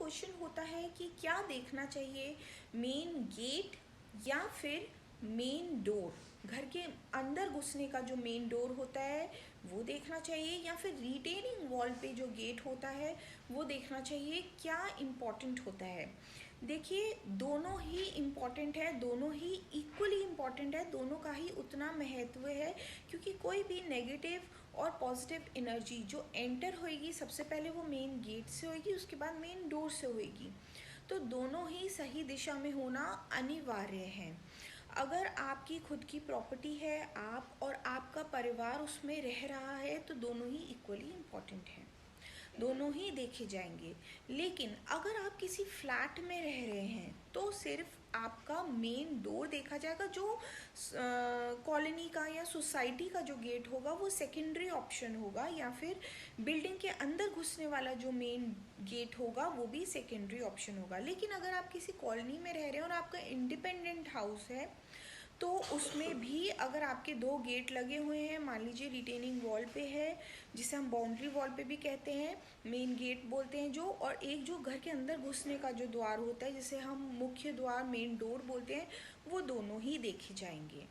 Question होता है कि क्या देखना चाहिए, मेन गेट या फिर मेन डोर। घर के अंदर घुसने का जो मेन डोर होता है वो देखना चाहिए, या फिर रिटेनिंग वॉल पे जो गेट होता है वो देखना चाहिए। क्या इम्पॉर्टेंट होता है? देखिए, दोनों ही इम्पॉर्टेंट है, दोनों ही इक्वली इम्पॉर्टेंट है, दोनों का ही उतना महत्व है। क्योंकि कोई भी नेगेटिव और पॉजिटिव एनर्जी जो एंटर होएगी सबसे पहले वो मेन गेट से होएगी, उसके बाद मेन डोर से होएगी। तो दोनों ही सही दिशा में होना अनिवार्य है। अगर आपकी खुद की प्रॉपर्टी है, आप और आपका परिवार उसमें रह रहा है, तो दोनों ही इक्वली इम्पॉर्टेंट हैं, दोनों ही देखे जाएंगे। लेकिन अगर आप किसी फ्लैट में रह रहे हैं तो सिर्फ आपका मेन डोर देखा जाएगा। जो कॉलोनी का या सोसाइटी का जो गेट होगा वो सेकेंडरी ऑप्शन होगा, या फिर बिल्डिंग के अंदर घुसने वाला जो मेन गेट होगा वो भी सेकेंडरी ऑप्शन होगा। लेकिन अगर आप किसी कॉलोनी में रह रहे हैं और आपका इंडिपेंडेंट हाउस है तो उसमें भी अगर आपके दो गेट लगे हुए हैं, मान लीजिए रिटेनिंग वॉल पे है जिसे हम बाउंड्री वॉल पे भी कहते हैं, मेन गेट बोलते हैं जो, और एक जो घर के अंदर घुसने का जो द्वार होता है जिसे हम मुख्य द्वार मेन डोर बोलते हैं, वो दोनों ही देखे जाएंगे।